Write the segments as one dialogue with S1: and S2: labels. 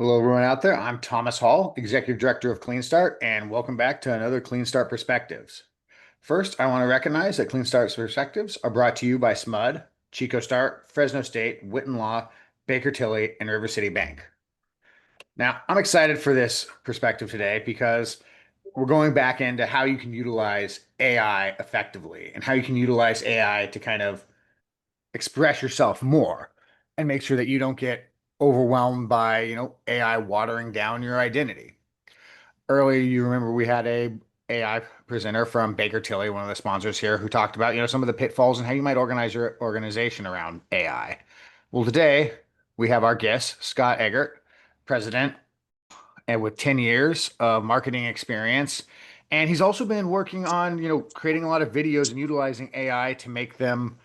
S1: Hello, everyone out there. I'm Thomas Hall, Executive Director of CleanStart, and welcome back to another CleanStart Perspectives. First, I want to recognize that CleanStart's perspectives are brought to you by SMUD, ChicoStart, Fresno State, Witten Law, Baker Tilly, and River City Bank. Now, I'm excited for this perspective today because we're going back into how you can utilize AI effectively and how you can utilize AI to kind of express yourself more and make sure that you don't get overwhelmed by, AI watering down your identity. Earlier, you remember we had a AI presenter from Baker Tilly, one of the sponsors here, who talked about, some of the pitfalls and how you might organize your organization around AI. Well, today we have our guest, Scott Eggert, president, and with 10 years of marketing experience. And he's also been working on, creating a lot of videos and utilizing AI to make them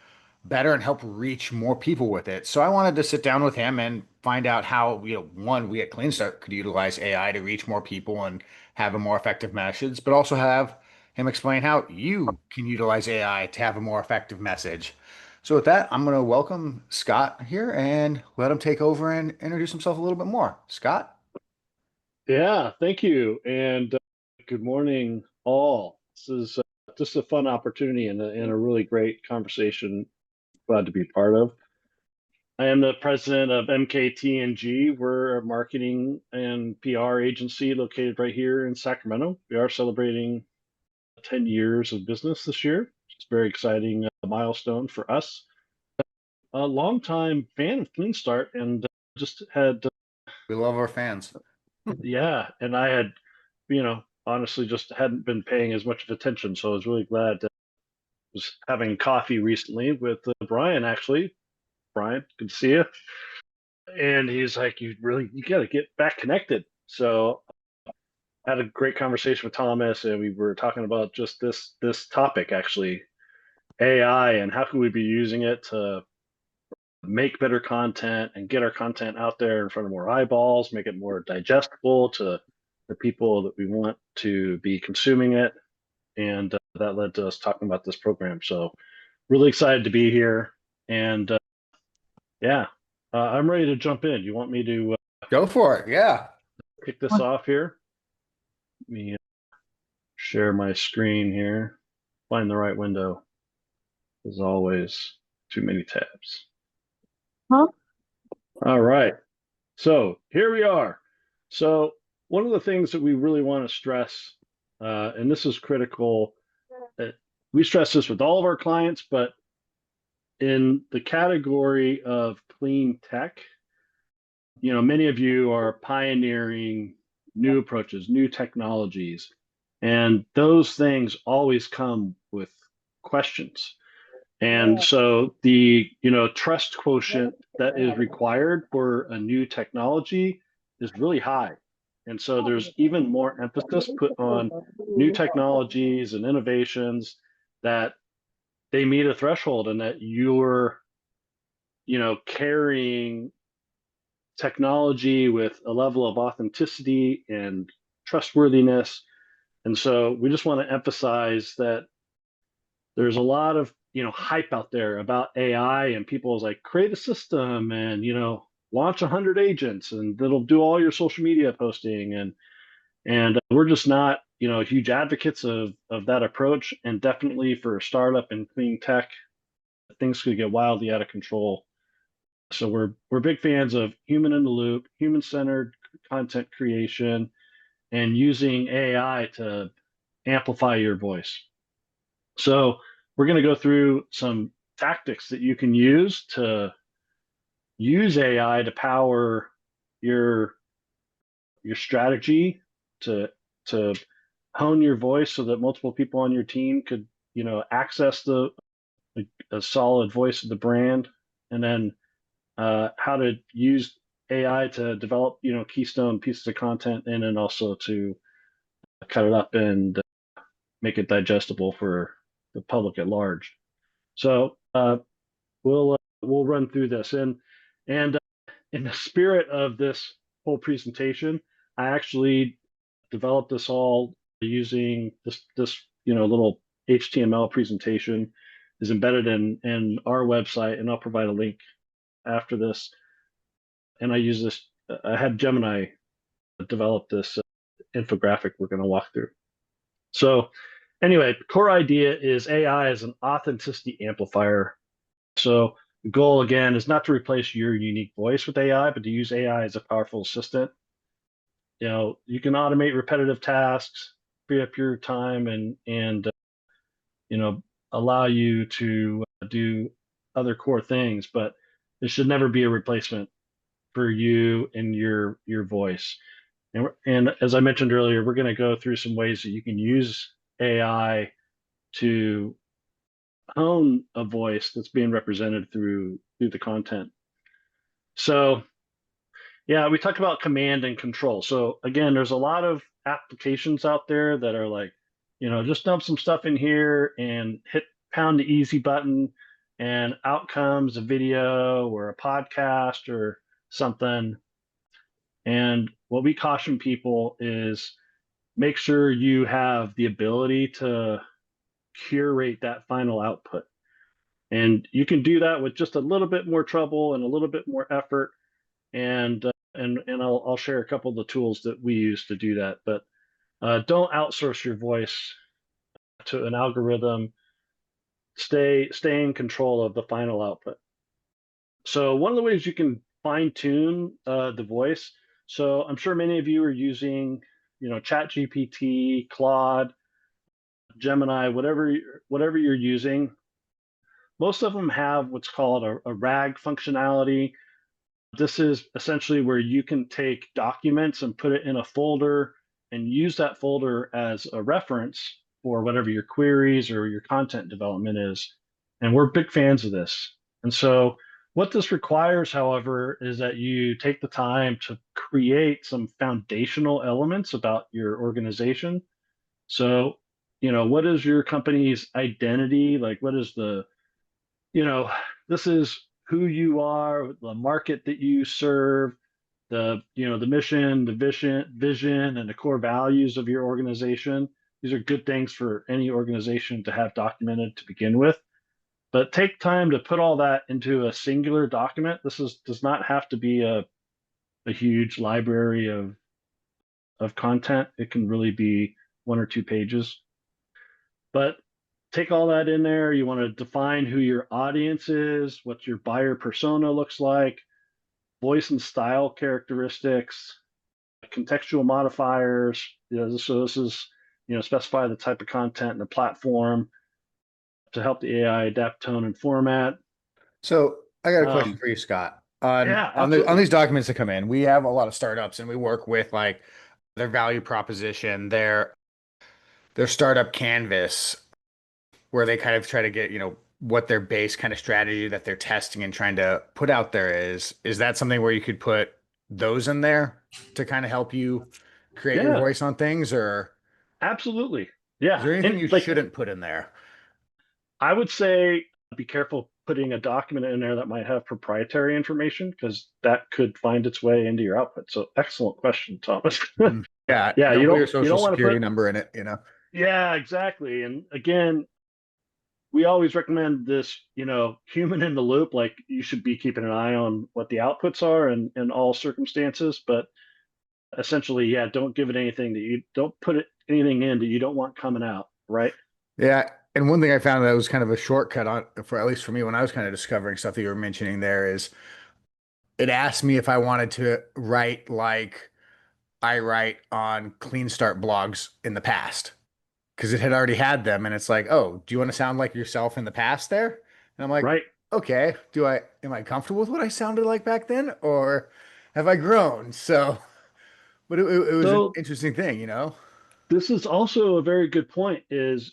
S1: better and help reach more people with it. So I wanted to sit down with him and find out how, one, we at CleanStart could utilize AI to reach more people and have a more effective message, but also have him explain how you can utilize AI to have a more effective message. So with that, I'm going to welcome Scott here and let him take over and introduce himself a little bit more. Scott?
S2: Yeah, thank you. And good morning, all. This is just a fun opportunity and a really great conversation. Glad to be part of. I am the president of MKT&G. We're a marketing and PR agency located right here in Sacramento. We are celebrating 10 years of business this year. It's a very exciting milestone for us. A longtime fan of CleanStart and just had,
S1: We love our fans.
S2: yeah, and I had honestly just hadn't been paying as much of attention. So I was really glad to was having coffee recently with Brian, actually. Brian, good to see you. And he's like, you got to get back connected. So I had a great conversation with Thomas, and we were talking about just this topic, actually, AI, and how can we be using it to make better content and get our content out there in front of more eyeballs, make it more digestible to the people that we want to be consuming it. And that led to us talking about this program. So really excited to be here. And yeah, I'm ready to jump in. You want me to
S1: Go for it. Yeah.
S2: kick this off here? Let me share my screen here. Find the right window. As always, too many tabs.
S3: Huh?
S2: All right. So here we are. So one of the things that we really want to stress, and this is critical, we stress this with all of our clients, but in the category of clean tech, many of you are pioneering new approaches, new technologies, and those things always come with questions. And so the, trust quotient that is required for a new technology is really high. And so there's even more emphasis put on new technologies and innovations that they meet a threshold and that you're, carrying technology with a level of authenticity and trustworthiness. And so we just want to emphasize that there's a lot of hype out there about AI, and people's like, create a system and launch 100 agents and that'll do all your social media posting, and we're just not huge advocates of that approach. And definitely for a startup in clean tech, things could get wildly out of control. So we're big fans of human in the loop, human centered content creation, and using AI to amplify your voice. So we're going to go through some tactics that you can use to use AI to power your strategy, to hone your voice so that multiple people on your team could access the a solid voice of the brand, and then how to use AI to develop keystone pieces of content, and then also to cut it up and make it digestible for the public at large. So we'll run through this, and in the spirit of this whole presentation, I actually developed this all using this little HTML presentation is embedded in our website, and I'll provide a link after this. And I use this I had Gemini develop this infographic we're going to walk through. So anyway, the core idea is AI as an authenticity amplifier. So the goal again is not to replace your unique voice with AI, but to use AI as a powerful assistant. You can automate repetitive tasks, free up your time, and you know allow you to do other core things. But it should never be a replacement for you and your voice. And as I mentioned earlier, we're going to go through some ways that you can use AI to hone a voice that's being represented through the content. So yeah, we talked about command and control. So again, there's a lot of applications out there that are like, just dump some stuff in here and hit pound the easy button, and out comes a video or a podcast or something. And what we caution people is make sure you have the ability to curate that final output. And you can do that with just a little bit more trouble and a little bit more effort. And I'll share a couple of the tools that we use to do that. But don't outsource your voice to an algorithm. Stay in control of the final output. So one of the ways you can fine tune the voice. So I'm sure many of you are using, Chat GPT, Claude, Gemini, whatever you're using. Most of them have what's called a RAG functionality. This is essentially where you can take documents and put it in a folder and use that folder as a reference for whatever your queries or your content development is. And we're big fans of this. And so what this requires, however, is that you take the time to create some foundational elements about your organization. So, what is your company's identity? Like, what is you know, this is who you are, the market that you serve, the mission, the vision, and the core values of your organization. These are good things for any organization to have documented to begin with. But take time to put all that into a singular document. Does not have to be a huge library of content. It can really be 1 or 2 pages. But take all that in there. You want to define who your audience is, what your buyer persona looks like, voice and style characteristics, contextual modifiers. So this is, specify the type of content and the platform to help the AI adapt tone and format.
S1: So I got a question
S2: Um,
S1: for you, Scott. On
S2: yeah,
S1: on
S2: absolutely.
S1: these documents that come in, we have a lot of startups and we work with like their value proposition, their startup canvas, where they kind of try to get, what their base kind of strategy that they're testing and trying to put out there is. Is that something where you could put those in there to kind of help you create your
S2: Yeah,
S1: voice on things, or
S2: absolutely.
S1: is
S2: Yeah.
S1: there anything
S2: And
S1: you
S2: like,
S1: shouldn't put in there?
S2: I would say be careful putting a document in there that might have proprietary information because that could find its way into your output. So excellent question, Thomas.
S1: Mhm. Yeah,
S2: Yeah,
S1: don't put your
S2: you
S1: social
S2: don't want to
S1: security
S2: put
S1: number in it.
S2: yeah, exactly. And again, we always recommend this, human in the loop, like you should be keeping an eye on what the outputs are in all circumstances, but essentially, yeah, don't give it anything that you don't put it anything in that you don't want coming out, right?
S1: Yeah, and one thing I found that was kind of a shortcut on for at least for me when I was kind of discovering stuff that you were mentioning there is it asked me if I wanted to write like I write on CleanStart blogs in the past because it had already had them, and it's like, oh, do you want to sound like yourself in the past there? And I'm like,
S2: Right.
S1: okay, do I am I comfortable with what I sounded like back then, or have I grown? So, but it was an
S2: So
S1: interesting thing.
S2: this is also a very good point is,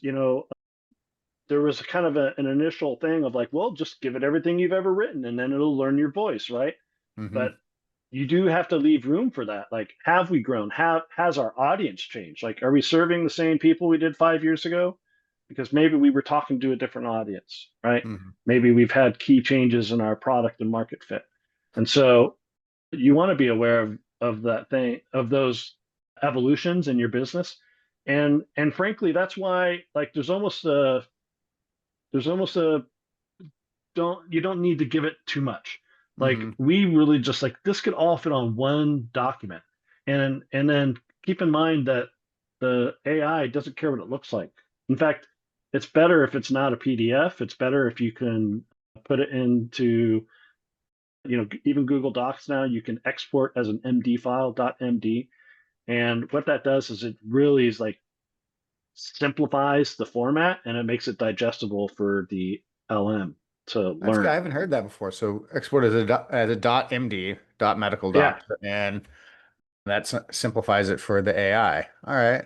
S2: there was kind of an initial thing of like, well, just give it everything you've ever written and then it'll learn your voice, right?
S1: Hmm.
S2: But you do have to leave room for that. Like, have we grown? Has our audience changed? Like, are we serving the same people we did 5 years ago? Because maybe we were talking to a different audience, right?
S1: Hmm.
S2: Maybe we've had key changes in our product and market fit. And so you want to be aware of that thing, of those evolutions in your business. And frankly, that's why like there's almost a don't you don't need to give it too much. Like
S1: Hmm.
S2: we really just like this could all fit on one document. And then keep in mind that the AI doesn't care what it looks like. In fact, it's better if it's not a PDF. It's better if you can put it into, even Google Docs now, you can export as an MD file, .md. And what that does is it really is like simplifies the format and it makes it digestible for the LM to
S1: That's good. I
S2: learn.
S1: haven't heard that before. So export as a dot MD, dot medical
S2: Yeah.
S1: doc, and that simplifies it for the AI. All right.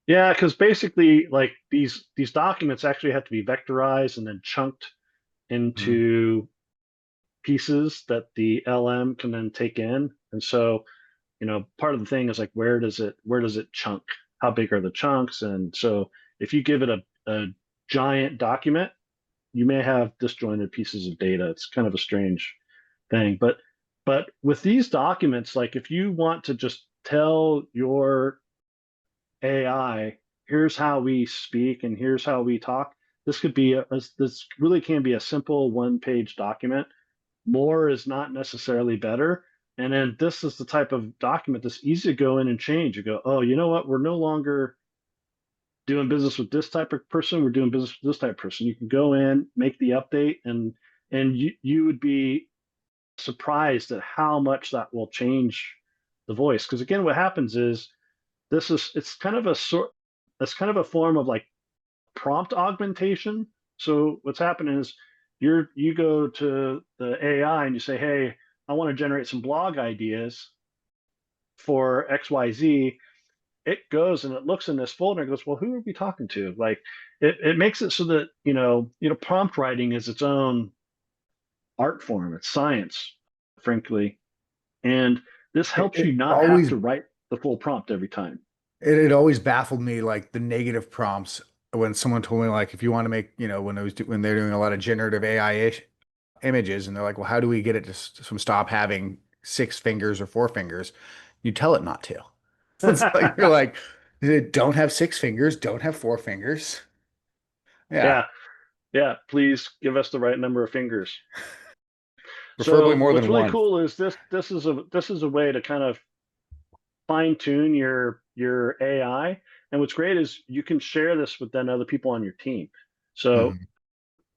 S2: Yeah, because basically, like these documents actually have to be vectorized and then chunked
S1: Mhm.
S2: into pieces that the LM can then take in. And so, part of the thing is like where does it chunk? How big are the chunks? And so if you give it a giant document, you may have disjointed pieces of data. It's kind of a strange thing. But with these documents, like if you want to just tell your AI, here's how we speak and here's how we talk. This really can be a simple one-page document. More is not necessarily better. And then this is the type of document that's easy to go in and change. You go, oh, you know what? We're no longer doing business with this type of person. We're doing business with this type of person. You can go in, make the update, and you would be surprised at how much that will change the voice. Because again, what happens is it's kind of a form of like prompt augmentation. So what's happening is you go to the AI and you say, hey, I want to generate some blog ideas for XYZ. It goes and it looks in this folder and goes, well, who are we talking to? Like it makes it so that, prompt writing is its own art form, it's science, frankly. And this
S1: It,
S2: helps you
S1: it
S2: not have
S1: always
S2: to write the full prompt every time.
S1: it always baffled me like the negative prompts when someone told me like if you want to make, when they're doing a lot of generative AI ish images and they're like, well, how do we get it to stop having six fingers or four fingers? You tell it not to. It's like you're like, don't have six fingers, don't have four fingers. Yeah,
S2: Yeah, yeah, please give us the right number of fingers.
S1: preferably
S2: So
S1: more
S2: what's
S1: than
S2: really
S1: one.
S2: cool is this is a way to kind of fine tune your AI. And what's great is you can share this with then other people on your team. So
S1: Mhm.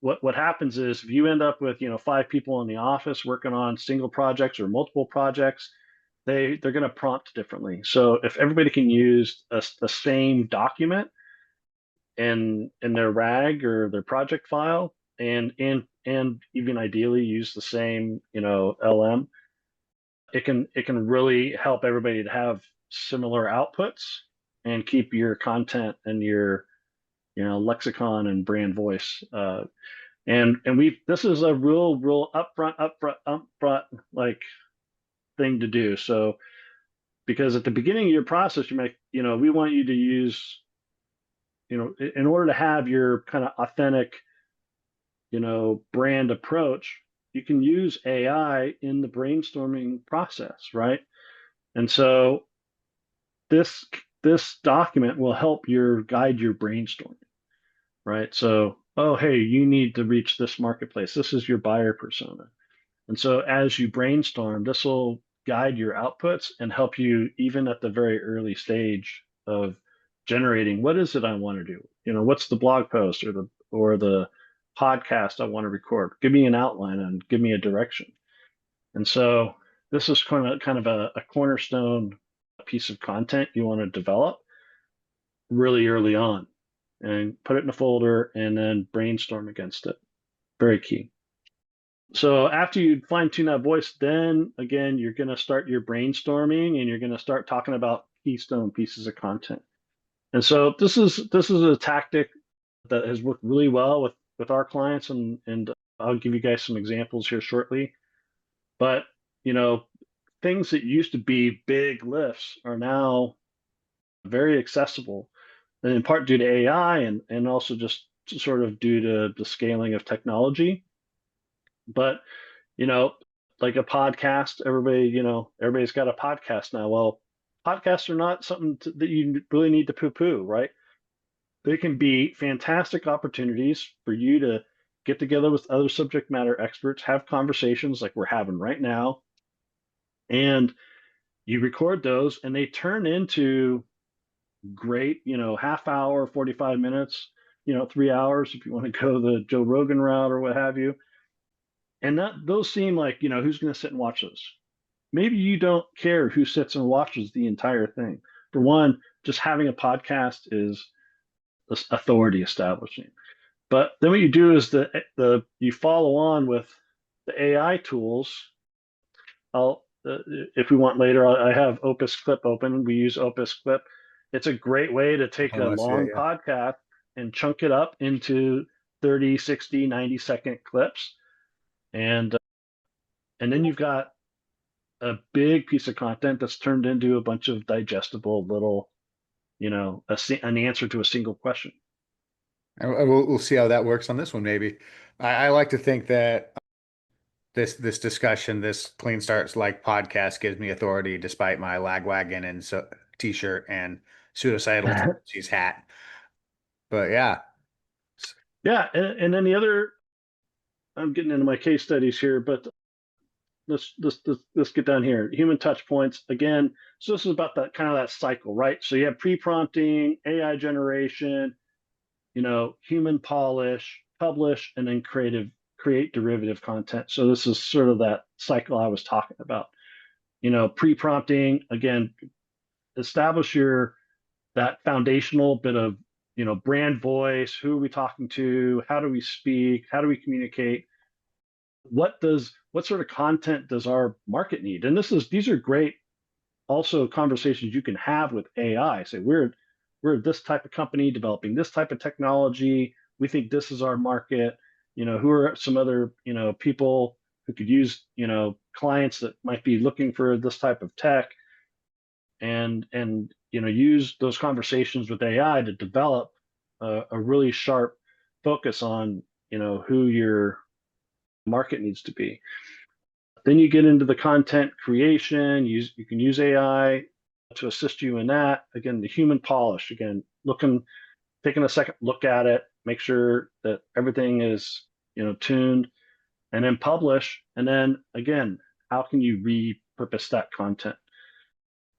S2: what happens is if you end up with five people in the office working on single projects or multiple projects, they're going to prompt differently. So if everybody can use the same document in their RAG or their project file, and even ideally use the same LM, it can really help everybody to have similar outputs and keep your content and your lexicon and brand voice. And we this is a real upfront like thing to do. So because at the beginning of your process, we want you to use, in order to have your kind of authentic, brand approach, you can use AI in the brainstorming process, right? And so this this document will help guide your brainstorming, right? So, oh, hey, you need to reach this marketplace. This is your buyer persona. And so as you brainstorm, this will guide your outputs and help you even at the very early stage of generating what is it I want to do? What's the blog post or the podcast I want to record? Give me an outline and give me a direction. And so this is kind of a cornerstone piece of content you want to develop really early on and put it in a folder and then brainstorm against it. Very key. So after you fine tune that voice, then again, you're going to start your brainstorming and you're going to start talking about keystone pieces of content. And so this is a tactic that has worked really well with our clients, and I'll give you guys some examples here shortly. But you know, things that used to be big lifts are now very accessible, and in part due to AI and also just sort of due to the scaling of technology. But you know, like a podcast, everybody's got a podcast now. Well, podcasts are not something that you really need to poo-poo, right? They can be fantastic opportunities for you to get together with other subject matter experts, have conversations like we're having right now, and you record those, and they turn into great, half hour, 45 minutes, 3 hours if you want to go the Joe Rogan route or what have you. And those seem like, who's going to sit and watch those? Maybe you don't care who sits and watches the entire thing. For one, just having a podcast is authority establishing. But then what you do is you follow on with the AI tools. I'll if we want later, I have Opus Clip open. We use Opus Clip. It's a great way to take
S1: I
S2: a
S1: want to see it.
S2: long
S1: Yeah.
S2: podcast and chunk it up into 30, 60, 90-second clips. And and then you've got a big piece of content that's turned into a bunch of digestible little, an answer to a single question.
S1: We'll see how that works on this one, maybe. I like to think that this discussion, this Clean Starts like podcast gives me authority despite my lagwagon and so t-shirt and pseudocidal tendencies hat. But yeah.
S2: Yeah, and then the other, I'm getting into my case studies here, but let's get down here. Human touch points again. So this is about that kind of that cycle, right? So you have pre-prompting, AI generation, human polish, publish, and then create derivative content. So this is sort of that cycle I was talking about. Pre-prompting, again, establish that foundational bit of, brand voice. Who are we talking to? How do we speak? How do we communicate? What sort of content does our market need? And these are great also conversations you can have with AI. Say we're this type of company developing this type of technology. We think this is our market. Who are some other, people who could use, clients that might be looking for this type of tech, and use those conversations with AI to develop a really sharp focus on, who your market needs to be. Then you get into the content creation. You can use AI to assist you in that. Again, the human polish. Again, taking a second look at it, make sure that everything is, tuned, and then publish. And then again, how can you repurpose that content?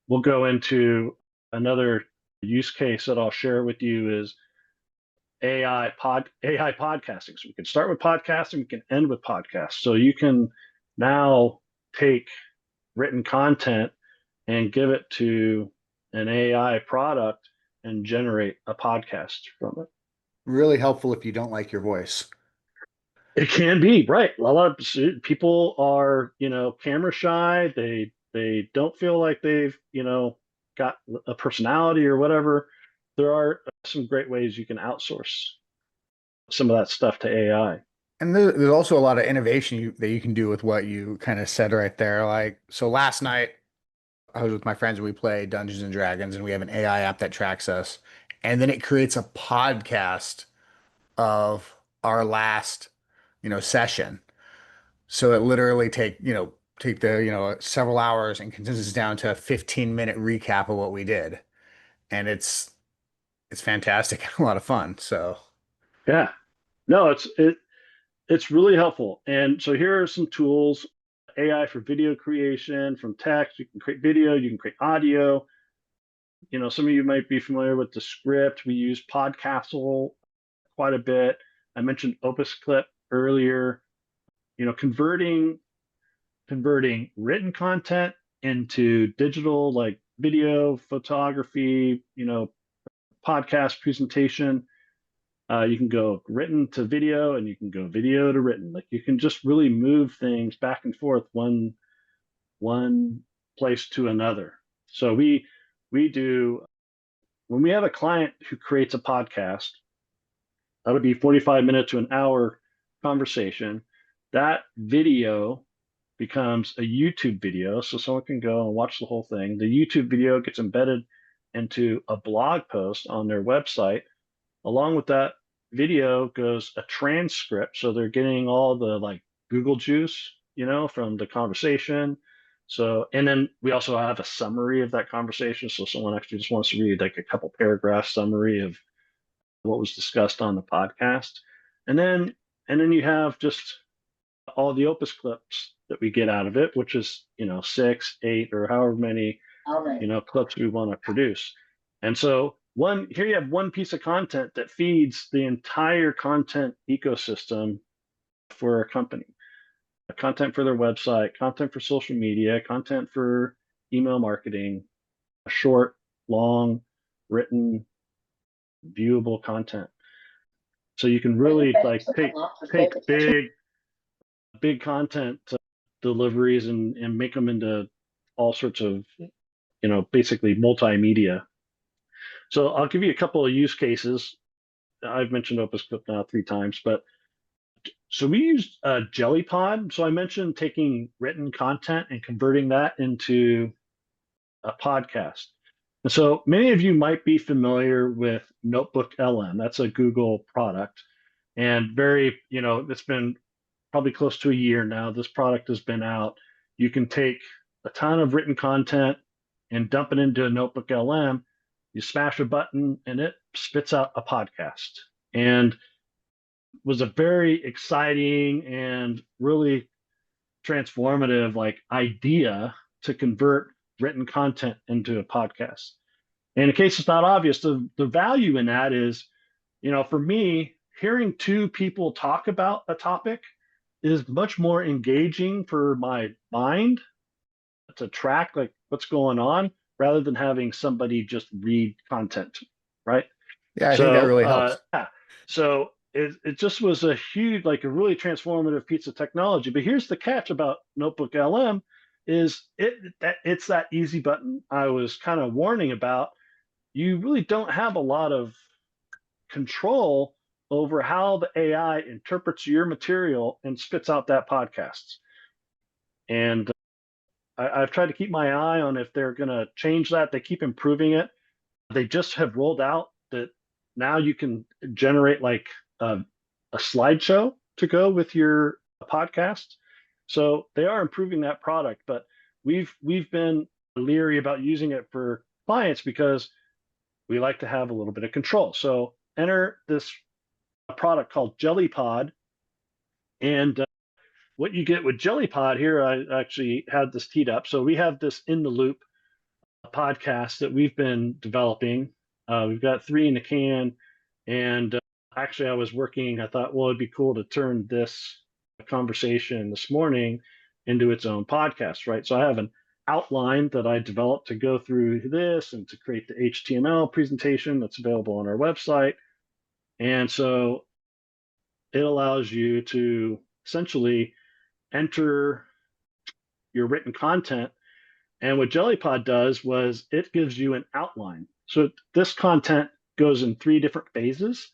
S2: We'll go into another use case that I'll share with you is AI podcasting. So we can start with podcasting, we can end with podcasts. So you can now take written content and give it to an AI product and generate a podcast from it.
S1: Really helpful if you don't like your voice.
S2: It can be right. A lot of people are, camera shy. They don't feel like they've, got a personality or whatever. There are some great ways you can outsource some of that stuff to AI.
S1: And there's also a lot of innovation that you can do with what you kind of said right there. Like, so last night I was with my friends and we played Dungeons and Dragons and we have an AI app that tracks us. And then it creates a podcast of our last, session. So it literally take the, several hours and condenses down to a 15-minute recap of what we did. And it's fantastic and a lot of fun. So
S2: Yeah, no, it's really helpful. And so here are some tools: AI for video creation, from text. You can create video, you can create audio. Some of you might be familiar with the script. We use Podcastle quite a bit. I mentioned Opus Clip earlier. Converting written content into digital, like video, photography, podcast presentation. You can go written to video and you can go video to written. Like you can just really move things back and forth one place to another. So we do, when we have a client who creates a podcast, that would be 45 minute to an hour conversation. That video becomes a YouTube video, so someone can go and watch the whole thing. The YouTube video gets embedded into a blog post on their website. Along with that video goes a transcript, so they're getting all the like Google juice, from the conversation. So, and then we also have a summary of that conversation. So someone actually just wants to read like a couple paragraph summary of what was discussed on the podcast. And then And then you have just all the Opus clips that we get out of it, which is, 6, 8, or however many,
S1: All right.
S2: clips we want to produce. And so here you have one piece of content that feeds the entire content ecosystem for a company. Content for their website, content for social media, content for email marketing, short, long, written, viewable content. So you can really like take big content deliveries and make them into all sorts of, basically multimedia. So I'll give you a couple of use cases. I've mentioned Opus Clip now 3 times, but so we used JellyPod. So I mentioned taking written content and converting that into a podcast. And so many of you might be familiar with Notebook LM. That's a Google product. And it's been probably close to a year now. This product has been out. You can take a ton of written content and dump it into a Notebook LM. You smash a button and it spits out a podcast. And was a very exciting and really transformative like idea to convert written content into a podcast. And in case it's not obvious, the value in that is, for me, hearing two people talk about a topic is much more engaging for my mind to track like what's going on rather than having somebody just read content, right?
S1: Yeah, I think that
S2: So
S1: really helps.
S2: yeah, so it just was a huge, like a really transformative piece of technology. But here's the catch about Notebook LM is it's that easy button I was kind of warning about. You really don't have a lot of control over how the AI interprets your material and spits out that podcast. And I've tried to keep my eye on if they're going to change that. They keep improving it. They just have rolled out that now you can generate like a slideshow to go with your podcast. So they are improving that product, but we've been leery about using it for clients because we like to have a little bit of control. So enter this product called JellyPod, and what you get with JellyPod here, I actually had this teed up. So we have this in the loop podcast that we've been developing. We've got 3 in the can, and actually, I was working. I thought, well, it'd be cool to turn this conversation this morning into its own podcast, right? So I have an outline that I developed to go through this and to create the HTML presentation that's available on our website. And so it allows you to essentially enter your written content. And what JellyPod does was it gives you an outline. So this content goes in 3 different phases.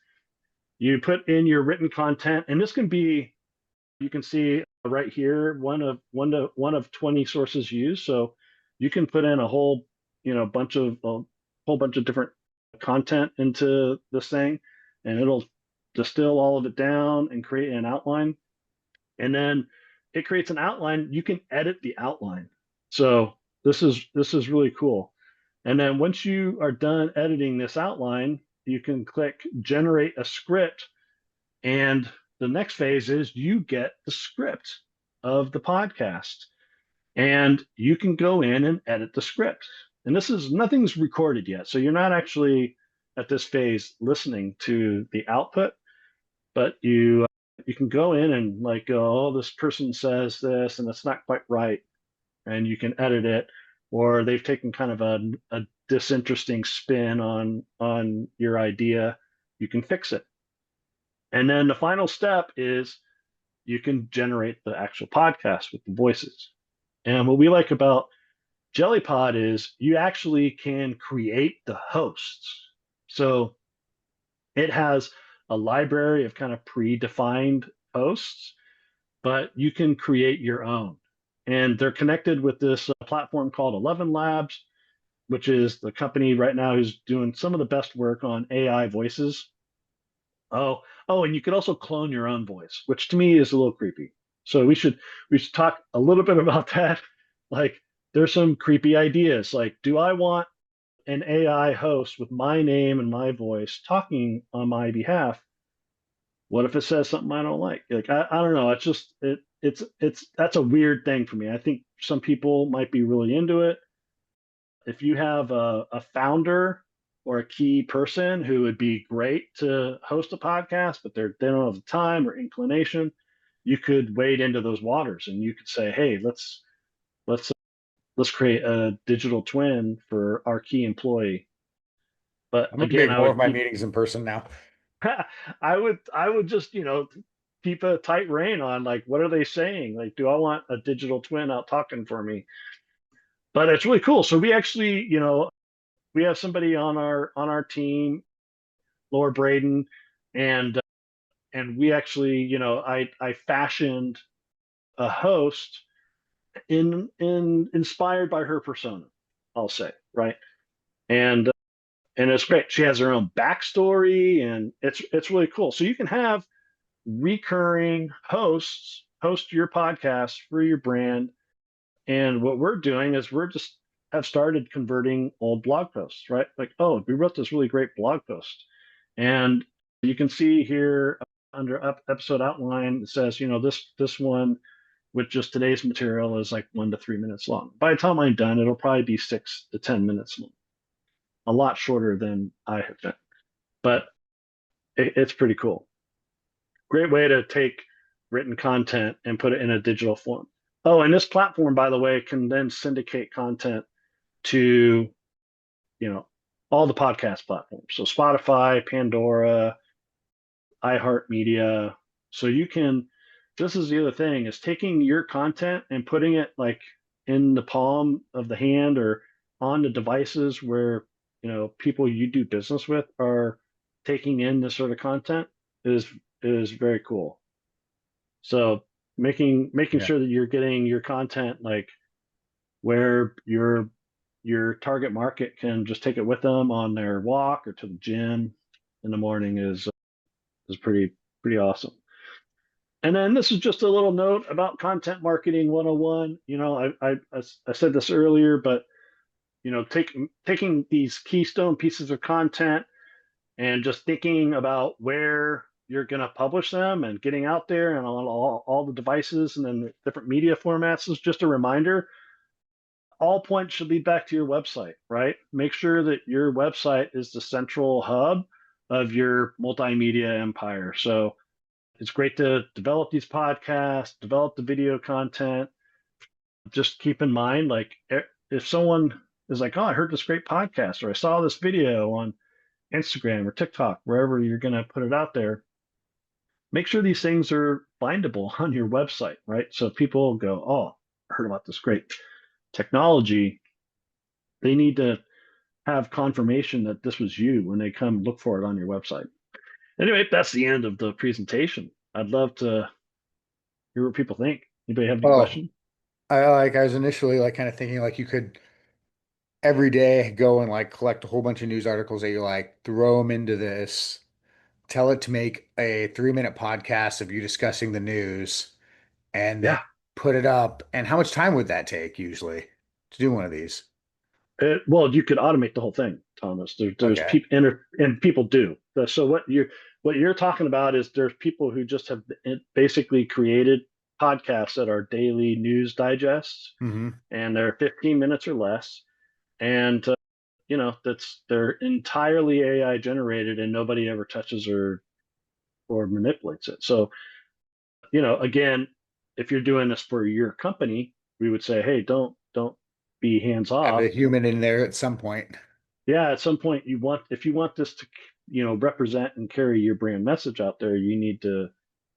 S2: You put in your written content, and this can be, you can see right here, one of 20 sources used. So you can put in a whole bunch of different content into this thing, and it'll distill all of it down and create an outline. And then it creates an outline. You can edit the outline. So this is really cool. And then once you are done editing this outline, you can click generate a script. And the next phase is you get the script of the podcast. And you can go in and edit the script. And nothing's recorded yet. So you're not actually at this phase listening to the output, but you can go in and like go, oh, this person says this and it's not quite right, and you can edit it, or they've taken kind of a disinteresting spin on your idea. You can fix it, and then the final step is you can generate the actual podcast with the voices. And what we like about JellyPod is you actually can create the hosts. So it has a library of kind of predefined hosts, but you can create your own. And they're connected with this platform called 11 Labs, which is the company right now who's doing some of the best work on AI voices. And you could also clone your own voice, which to me is a little creepy. So we should talk a little bit about that. Like there's some creepy ideas. Like, do I want an AI host with my name and my voice talking on my behalf? What if it says something I don't like? Like I don't know. It's just it's that's a weird thing for me. I think some people might be really into it. If you have a founder or a key person who would be great to host a podcast, but they don't have the time or inclination, you could wade into those waters and you could say, hey, let's let's create a digital twin for our key employee. But
S1: I'm gonna
S2: again,
S1: make
S2: I
S1: more of
S2: would
S1: my
S2: keep
S1: meetings in person now.
S2: I would just, keep a tight rein on like what are they saying? Like, do I want a digital twin out talking for me? But it's really cool. So we actually, we have somebody on our team, Laura Braden, and and we actually, I fashioned a host in inspired by her persona, I'll say, right? And and it's great. She has her own backstory, and it's really cool. So you can have recurring hosts host your podcast for your brand. And what we're doing is we're just have started converting old blog posts, right? Like, oh, we wrote this really great blog post. And you can see here under episode outline, it says, this one with just today's material is like 1 to 3 minutes long. By the time I'm done, it'll probably be 6 to 10 minutes long, a lot shorter than I have been. But it's pretty cool. Great way to take written content and put it in a digital form. Oh, and this platform, by the way, can then syndicate content to, you know, all the podcast platforms. So Spotify, Pandora, iHeartMedia. So you can, this is the other thing, is taking your content and putting it like in the palm of the hand or on the devices where, people you do business with are taking in this sort of content is very cool. So making
S1: Yeah.
S2: sure that you're getting your content like where your target market can just take it with them on their walk or to the gym in the morning is pretty awesome. And then this is just a little note about content marketing 101. I said this earlier, but taking these keystone pieces of content and just thinking about where you're going to publish them and getting out there and on all the devices and then the different media formats is just a reminder. All points should lead back to your website, right? Make sure that your website is the central hub of your multimedia empire. So it's great to develop these podcasts, develop the video content. Just keep in mind, like, if someone is like, oh, I heard this great podcast, or I saw this video on Instagram or TikTok, wherever you're going to put it out there, make sure these things are findable on your website, right? So if people go, oh, I heard about this great technology, they need to have confirmation that this was you when they come look for it on your website. Anyway, that's the end of the presentation. I'd love to hear what people think. Anybody have any
S1: Oh,
S2: questions?
S1: I was initially like kind of thinking like you could every day go and like collect a whole bunch of news articles that you like, throw them into this, tell it to make a 3-minute podcast of you discussing the news, and then
S2: Yeah.
S1: put it up. And how much time would that take usually to do one of these?
S2: Well, you could automate the whole thing, Thomas. There's
S1: Okay.
S2: people and people do. So what you're talking about is there's people who just have basically created podcasts that are daily news digests,
S1: Hmm.
S2: and they're 15 minutes or less, and they're entirely AI generated, and nobody ever touches or manipulates it. So again, if you're doing this for your company, we would say, hey, don't be hands
S1: Have a
S2: off.
S1: human in there at some point.
S2: Yeah, at some point if you want this to represent and carry your brand message out there, you need to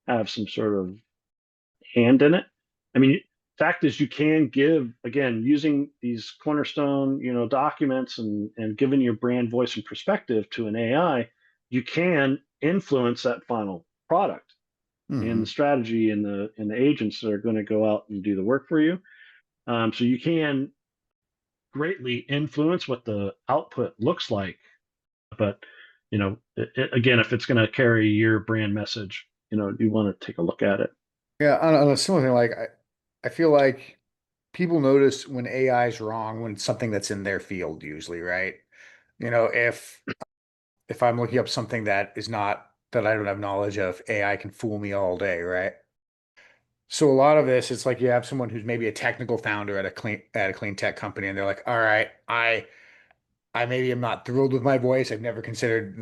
S2: have some sort of hand in it. I mean, fact is you can give, again, using these cornerstone documents and giving your brand voice and perspective to an AI, you can influence that final product and the
S1: Hmm.
S2: strategy and the agents that are going to go out and do the work for you. So you can greatly influence what the output looks like. But again, if it's going to carry your brand message, you want to take a look at it.
S1: Yeah, on a similar thing, like I feel like people notice when AI is wrong when it's something that's in their field usually, right? You know, if I'm looking up something that is not that I don't have knowledge of, AI can fool me all day, right? So a lot of this, it's like you have someone who's maybe a technical founder at a clean tech company, and they're like, all right, I maybe am not thrilled with my voice. They've never considered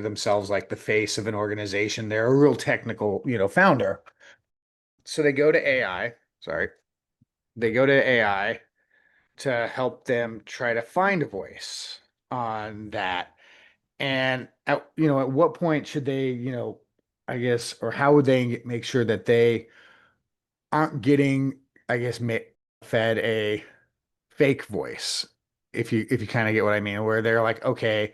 S1: themselves like the face of an organization. They're a real technical, founder. So they go to AI, sorry, they go to AI to help them try to find a voice on that. And at what point should they, I guess, or how would they make sure that they aren't getting, I guess, fed a fake voice, if you kind of get what I mean, where they're like, okay,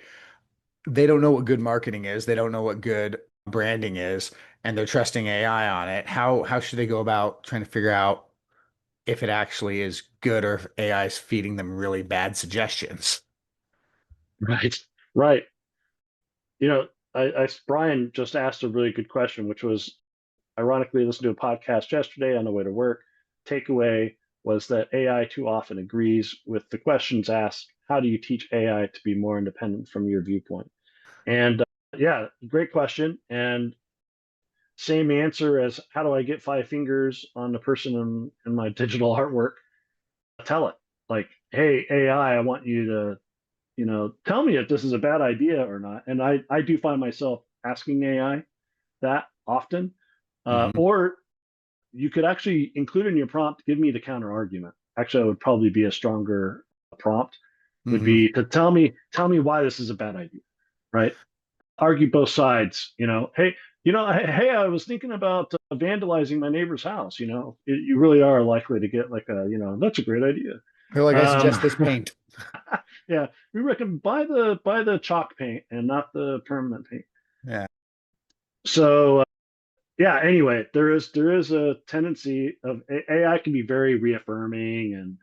S1: they don't know what good marketing is, they don't know what good branding is, and they're trusting AI on it. How should they go about trying to figure out if it actually is good or if AI is feeding them really bad suggestions?
S2: Right. Right. You know, Brian just asked a really good question, which was ironically listened to a podcast yesterday on the way to work. Takeaway was that AI too often agrees with the questions asked. How do you teach AI to be more independent from your viewpoint? And yeah, great question. And same answer as how do I get five fingers on the person in my digital artwork? Tell it like, hey, AI, I want you to, tell me if this is a bad idea or not. And I do find myself asking AI that often.
S1: Hmm.
S2: Or you could actually include in your prompt, give me the counter argument. Actually, that would probably be a stronger prompt, would
S1: Hmm.
S2: be to tell me why this is a bad idea, right? Argue both sides, hey, hey, I was thinking about vandalizing my neighbor's house, you really are likely to get like a, that's a great idea.
S1: They're like, I
S2: Um,
S1: suggest this paint.
S2: yeah, we recommend buy the chalk paint and not the permanent paint.
S1: Yeah.
S2: So yeah, anyway, there is a tendency of AI can be very reaffirming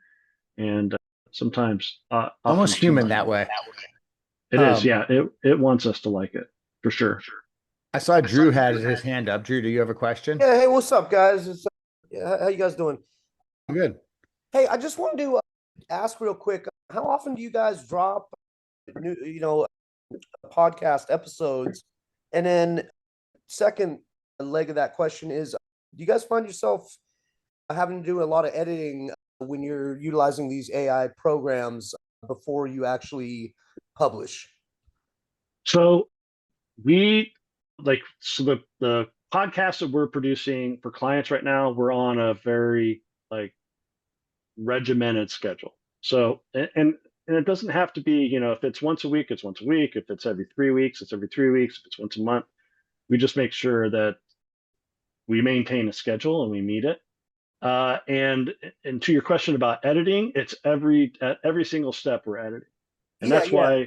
S2: and sometimes
S1: Almost
S2: often too
S1: human
S2: much.
S1: that way.
S2: It is,
S1: Um,
S2: yeah. It wants us to like it for sure.
S1: I saw Drew had his hand up. Drew, do you have a question?
S3: Yeah, hey, what's up, guys? Yeah, how you guys doing?
S1: Good.
S3: Hey, I just wanted to ask real quick, how often do you guys drop new, podcast episodes? And then second leg of that question is, do you guys find yourself having to do a lot of editing when you're utilizing these AI programs before you actually publish?
S2: So we so the podcasts that we're producing for clients right now, we're on a very like regimented schedule. So and it doesn't have to be, if it's once a week, it's once a week. If it's every 3 weeks, it's every 3 weeks. If it's once a month, we just make sure that we maintain a schedule and we meet it. And to your question about editing, it's at every single step we're editing, and
S3: Yeah, yeah.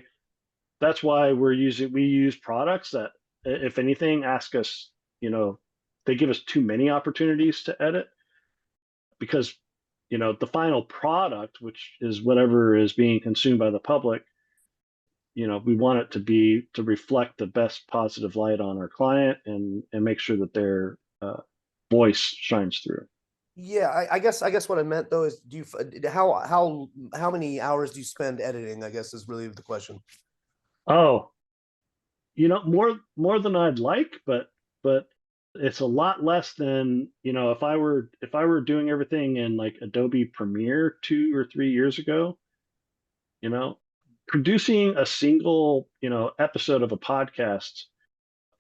S2: that's why we use products that, if anything, ask us, they give us too many opportunities to edit because the final product, which is whatever is being consumed by the public, we want it to reflect the best positive light on our client and make sure that their voice shines through.
S3: Yeah, I guess what I meant though is how many hours do you spend editing, I guess is really the question.
S2: Oh, more than I'd like, but it's a lot less than, if I were doing everything in like Adobe Premiere 2 or 3 years ago, you know, producing a single, episode of a podcast,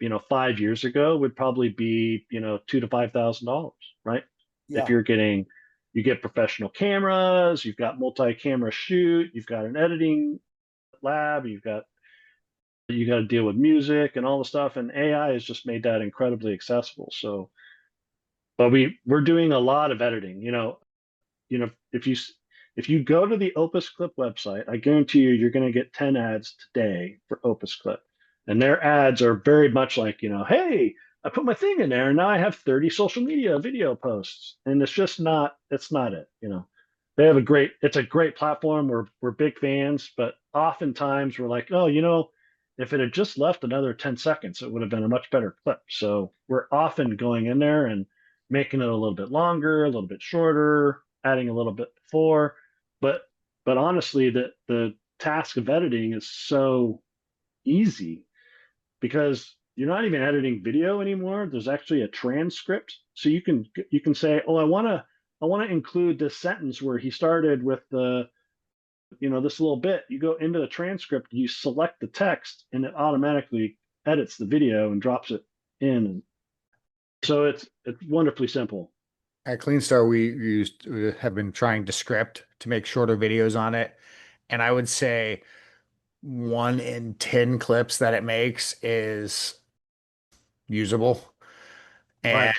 S2: 5 years ago would probably be, $2,000 to $5,000, right? If
S3: Yeah.
S2: you get professional cameras, you've got multi-camera shoot, you've got an editing lab, you got to deal with music and all the stuff, and AI has just made that incredibly accessible. So, but we're doing a lot of editing. If you go to the Opus Clip website, I guarantee you're going to get 10 ads today for Opus Clip, and their ads are very much like, hey, I put my thing in there, and now I have 30 social media video posts, and it's not it. It's a great platform. We're big fans, but oftentimes we're like, oh, if it had just left another 10 seconds, it would have been a much better clip. So we're often going in there and making it a little bit longer, a little bit shorter, adding a little bit before. But but honestly, the task of editing is so easy because you're not even editing video anymore. There's actually a transcript. So you can say, oh, I want to include this sentence where he started with this little bit. You go into the transcript, you select the text, and it automatically edits the video and drops it in. So it's wonderfully simple.
S1: At CleanStar, we have been trying to script to make shorter videos on it, and I would say 1 in 10 clips that it makes is usable. And
S2: Right.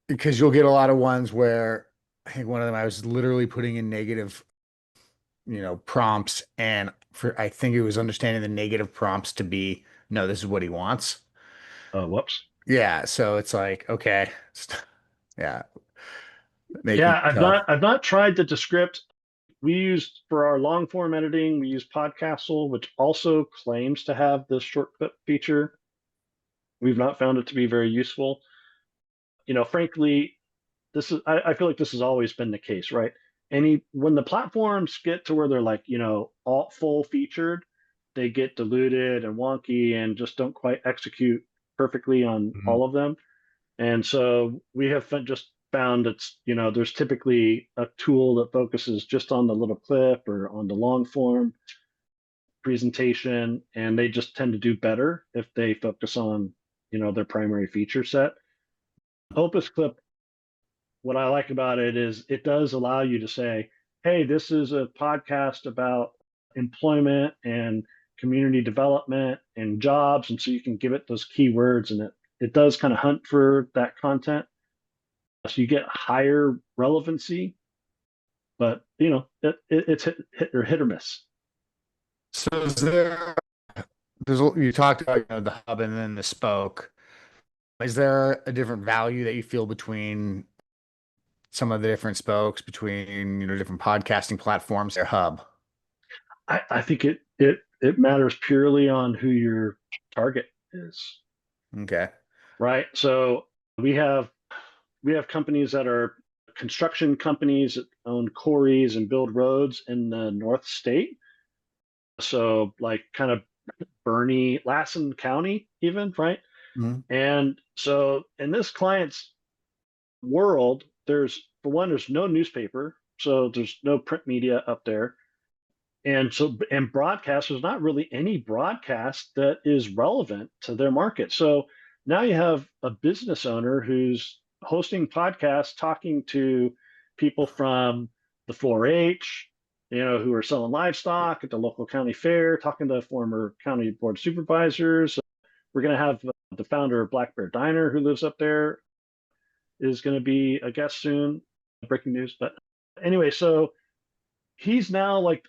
S1: because you'll get a lot of ones where I think one of them I was literally putting in negative, prompts, and for I think it was understanding the negative prompts to be, no, this is what he wants.
S2: Whoops.
S1: Yeah, so it's like, okay, yeah, making
S2: Yeah,
S1: it
S2: I've
S1: tough.
S2: not I've not tried the Descript. We used for our long form editing, we use Podcastle, which also claims to have this short clip feature. We've not found it to be very useful. Frankly, I feel like this has always been the case, right? When the platforms get to where they're like, all full featured, they get diluted and wonky and just don't quite execute perfectly on
S1: Mhm.
S2: all of them. And so we have just found there's typically a tool that focuses just on the little clip or on the long form presentation, and they just tend to do better if they focus on, their primary feature set. Opus Clip, what I like about it is it does allow you to say, hey, this is a podcast about employment and community development and jobs. And so you can give it those keywords, and it does kind of hunt for that content. So you get higher relevancy, but it's hit or miss.
S1: So you talked about, the hub and then the spoke. Is there a different value that you feel between some of the different spokes between, different podcasting platforms, their hub?
S2: I think it matters purely on who your target is,
S1: Okay.
S2: right? So we have we have companies that are construction companies that own quarries and build roads in the North State. So like kind of Bernie, Lassen County, even, right?
S1: Mhm.
S2: And so in this client's world, there's no newspaper, so there's no print media up there. And broadcast, there's not really any broadcast that is relevant to their market. So now you have a business owner who's hosting podcasts, talking to people from the 4-H, who are selling livestock at the local county fair, talking to former county board supervisors. We're going to have the founder of Black Bear Diner, who lives up there, is going to be a guest soon. Breaking news. But anyway, so he's now like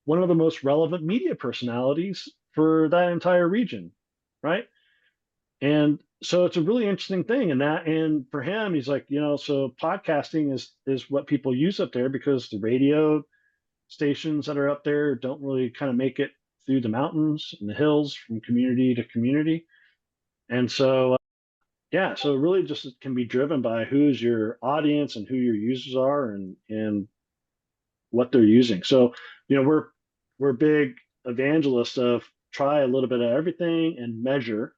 S2: one of the most relevant media personalities for that entire region, right? And so it's a really interesting thing. And for him, he's like, so podcasting is what people use up there because the radio stations that are up there don't really kind of make it through the mountains and the hills from community to community. And so yeah, so it really just can be driven by who's your audience and who your users are and what they're using. So, we're big evangelists of try a little bit of everything and measure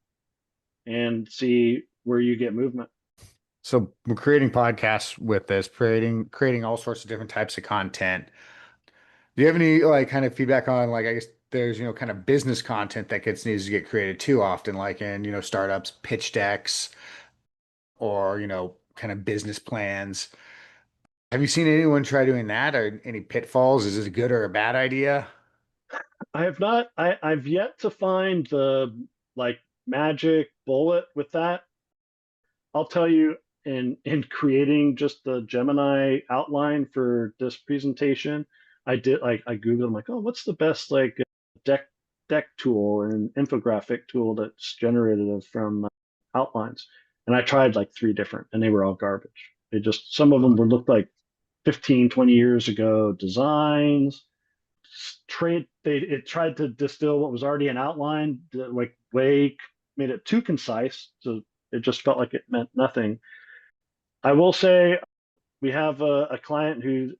S2: and see where you get movement.
S1: So we're creating podcasts with this, creating all sorts of different types of content. Do you have any like kind of feedback on like I guess there's kind of business content that gets needs to get created too often, like in startups, pitch decks, or kind of business plans. Have you seen anyone try doing that, or any pitfalls? Is it a good or a bad idea?
S2: I have not. I've yet to find the like magic bullet with that. I'll tell you, in creating just the Gemini outline for this presentation, I Googled, I'm like, oh, what's the best like deck tool and infographic tool that's generated from outlines? And I tried like three different, and they were all garbage. Some of them were looked like 15, 20 years ago designs. It tried to distill what was already an outline, like way made it too concise, so it just felt like it meant nothing. I will say we have a client who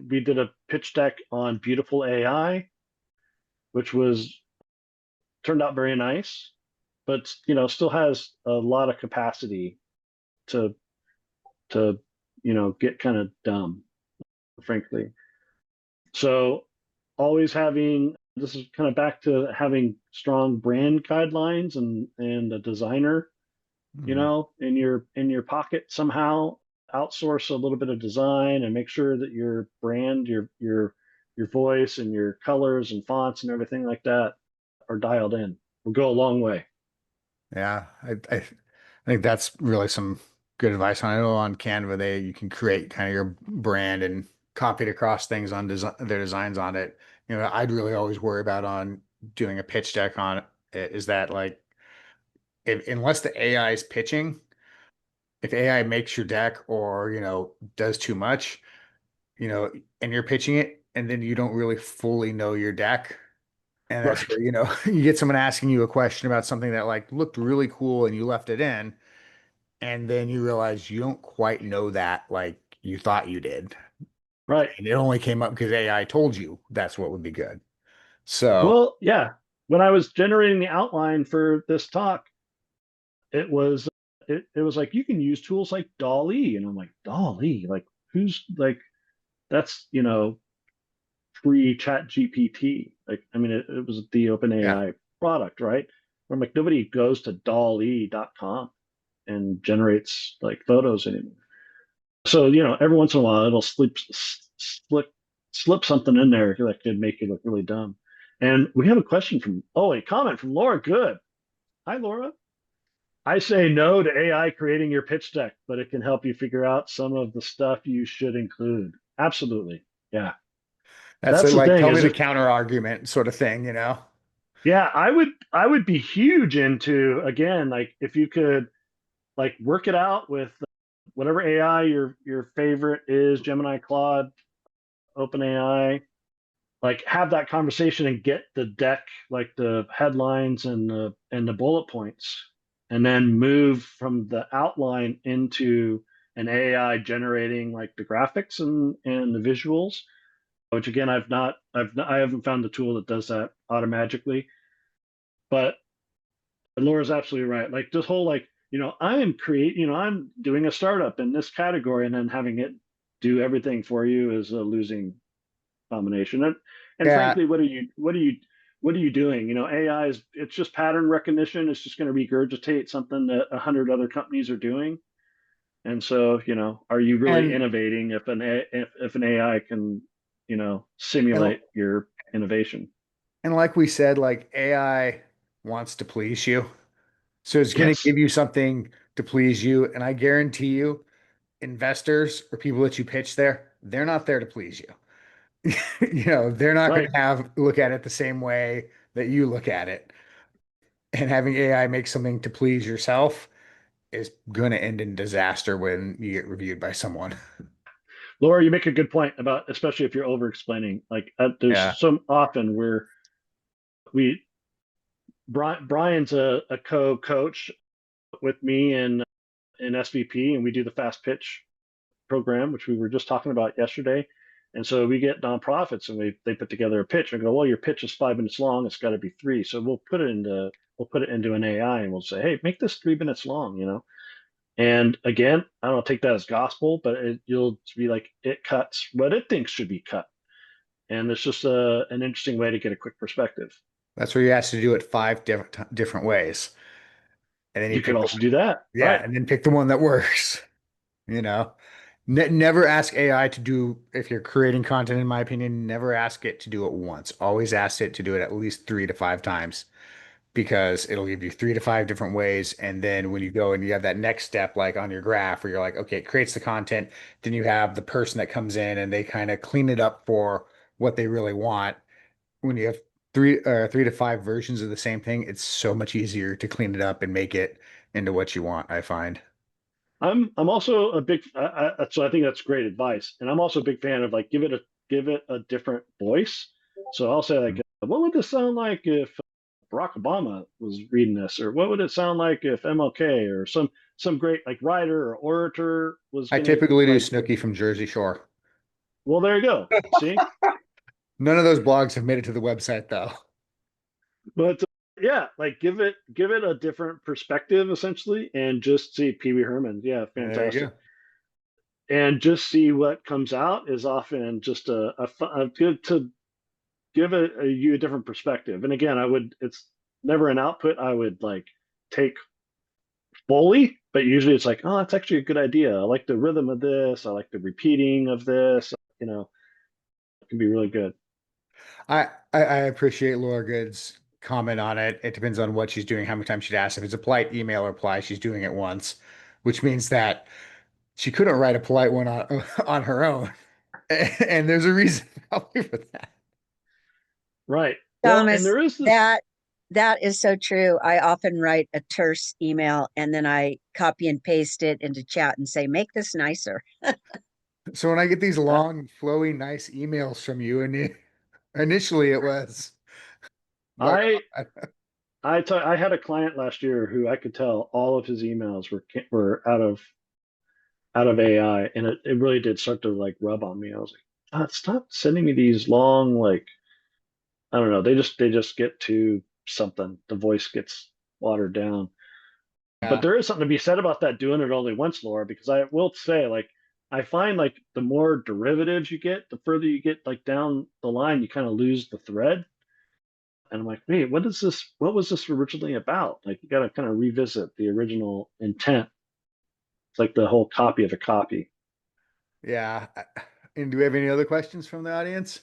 S2: we did a pitch deck on beautiful AI, which was turned out very nice. but still has a lot of capacity to get kind of dumb, frankly. So always having this is kind of back to having strong brand guidelines and a designer,
S1: Mhm.
S2: in your pocket somehow. Outsource a little bit of design and make sure that your brand, your voice and your colors and fonts and everything like that are dialed in. Will go a long way.
S1: Yeah, I think that's really some good advice. I know on Canva you can create kind of your brand and copy it across things on their designs on it. I'd really always worry about on doing a pitch deck on it is that like unless the AI is pitching, if AI makes your deck or does too much, and you're pitching it and then you don't really fully know your deck. And that's
S2: Right.
S1: where, you get someone asking you a question about something that like looked really cool and you left it in. And then you realize you don't quite know that like you thought you did.
S2: Right.
S1: And it only came up because AI told you that's what would be good. So,
S2: Well, yeah. When I was generating the outline for this talk, it was it was like you can use tools like DALL-E, and I'm like, DALL-E, like who's like that's free chat GPT. Like, I mean, it was the
S1: yeah,
S2: OpenAI product, right? I'm like, nobody goes to DALL-E.com and generates like photos anymore. So, every once in a while it'll slip something in there that could make you look really dumb. And we have a comment from Laura Good. Hi, Laura. I say no to AI creating your pitch deck, but it can help you figure out some of the stuff you should include. Absolutely. Yeah.
S1: that's
S2: That's the
S1: like
S2: thing
S1: tell me
S2: is
S1: the
S2: it,
S1: counter argument sort of thing.
S2: yeah, I would be huge into, again, like if you could like work it out with whatever AI your favorite is, Gemini, Claude, OpenAI, like have that conversation and get the deck, like the headlines and the bullet points, and then move from the outline into an AI generating like the graphics and the visuals, which again I haven't found the tool that does that automatically. But Laura's absolutely right. Like this whole like, I'm doing a startup in this category and then having it do everything for you is a losing combination. And
S1: Yeah.
S2: frankly, what are you doing? AI is it's just pattern recognition. It's just going to regurgitate something that 100 other companies are doing. And so, are you really
S1: And
S2: innovating if an AI can,
S1: and
S2: simulate your innovation?
S1: and like we said, like AI wants to please you. So it's going to
S2: Yes,
S1: give you something to please you. And I guarantee you, investors or people that you pitch there, they're not there to please you. They're not going
S2: right.
S1: to have look at it the same way that you look at it. And having AI make something to please yourself is going to end in disaster when you get reviewed by someone.
S2: Laura, you make a good point about, especially if you're over explaining. Like, there's
S1: Yeah.
S2: so often where we, Brian's a co-coach with me in SVP, and we do the fast pitch program, which we were just talking about yesterday. And so we get nonprofits and they put together a pitch and go, well, your pitch is 5 minutes long. It's got to be three. So we'll put it into an AI and we'll say, hey, make this 3 minutes long. And again, I don't take that as gospel, but you'll be like, it cuts what it thinks should be cut. And it's just an interesting way to get a quick perspective.
S1: That's where you asked to do it five different ways. And then you
S2: You could
S1: pick the
S2: also do that,
S1: yeah,
S2: right?
S1: and then pick the one that works, you know. Never ask AI to do, if you're creating content, in my opinion, never ask it to do it once. Always ask it to do it at least 3 to 5 times because it'll give you 3 to 5 different ways. And then when you go and you have that next step, like on your graph, where you're like, okay, it creates the content, then you have the person that comes in and they kind of clean it up for what they really want. When you have 3 to 5 versions of the same thing, it's so much easier to clean it up and make it into what you want, I find.
S2: I'm also a big so I think that's great advice, and I'm also a big fan of like give it a different voice. So I'll say like, what would this sound like if Barack Obama was reading this, or what would it sound like if MLK or some great like writer or orator was
S1: I
S2: going to
S1: typically do
S2: like.
S1: Snooki from Jersey Shore.
S2: Well, there you go. See,
S1: None of those blogs have made it to the website though.
S2: but Yeah, like give it a different perspective essentially, and just see Pee Wee Herman. Yeah,
S1: There you
S2: fantastic.
S1: go.
S2: And just see what comes out is often just a good to give you a different perspective. And again, I would it's never an output I would like take fully, but usually it's like, oh, that's actually a good idea. I like the rhythm of this. I like the repeating of this. It can be really good.
S1: I appreciate Laura Good's comment on it. It depends on what she's doing, how many times she'd ask. If it's a polite email reply, she's doing it once, which means that she couldn't write a polite one on on her own. And there's a reason probably for that.
S2: Right. Well, and
S4: Thomas,
S2: there is this.
S4: that is so true. I often write a terse email and then I copy and paste it into chat and say, make this nicer.
S1: So when I get these
S2: Uh,
S1: long, flowy, nice emails from you, and initially it was bug
S2: I
S1: on.
S2: I had a client last year who I could tell all of his emails were out of AI, and it really did start to like rub on me. I was like, stop sending me these long like I don't know. They just get to something. The voice gets watered down. But
S1: Yeah.
S2: there is something to be said about that doing it only once, Laura, because I will say like I find like the more derivatives you get, the further you get like down the line, you kind of lose the thread. And I'm like, wait, what is this? What was this originally about? Like you got to kind of revisit the original intent. It's like the whole copy of a copy.
S1: Yeah. And do we have any other questions from the audience?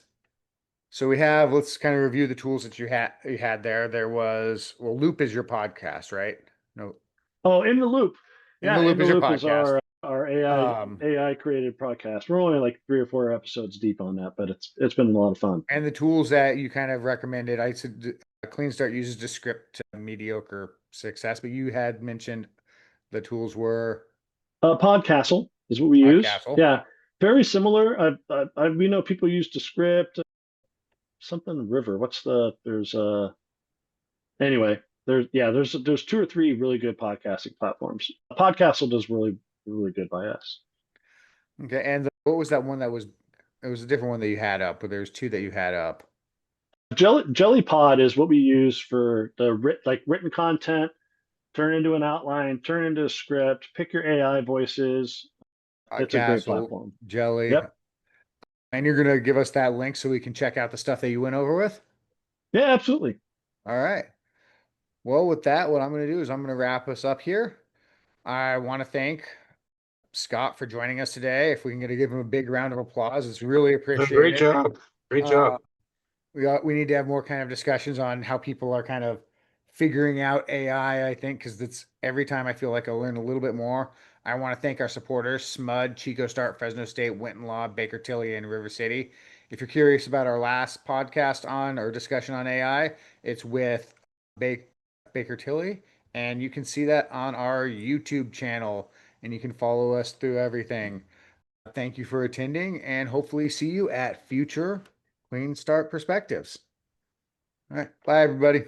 S1: So we have, let's kind of review the tools that you had there. There was, well, Loop is your podcast, right? No,
S2: Oh, In the Loop.
S1: In the
S2: Yeah, In
S1: Loop
S2: the
S1: is your
S2: Loop is
S1: podcast.
S2: our AI created podcast. We're only like 3 or 4 episodes deep on that, but it's been a lot of fun.
S1: And the tools that you kind of recommended, I said CleanStart uses the script to mediocre success, but you had mentioned the tools were
S2: Podcastle is what we use.
S1: Podcastle.
S2: Yeah, very similar. We know people use Descript, something River. What's the there's anyway there's 2 or 3 really good podcasting platforms. Podcastle does really good by us.
S1: Okay, and what was that one that was? It was a different one that you had up, but there's two that you had up.
S2: Jellypod is what we use for the written content. Turn into an outline, turn into a script, pick your AI voices. It's a great
S1: Podcastle,
S2: platform.
S1: Jelly,
S2: Yep.
S1: and you're gonna give us that link so we can check out the stuff that you went over with.
S2: Yeah, absolutely.
S1: All right. Well, with that, what I'm going to do is I'm going to wrap us up here. I want to thank Scott for joining us today. If we can get to give him a big round of applause, it's really
S5: Great
S1: appreciated.
S5: job. Great
S1: Uh,
S5: job.
S1: we need to have more kind of discussions on how people are kind of figuring out AI, I think, because it's every time I feel like I learn a little bit more. I want to thank our supporters, SMUD, Chico Start, Fresno State, Winton Law, Baker Tilly, and River City. If you're curious about our last podcast on or discussion on AI, it's with Baker Tilly, and you can see that on our YouTube channel, and you can follow us through everything. Thank you for attending, and hopefully see you at future Clean Start Perspectives. All right. Bye, everybody.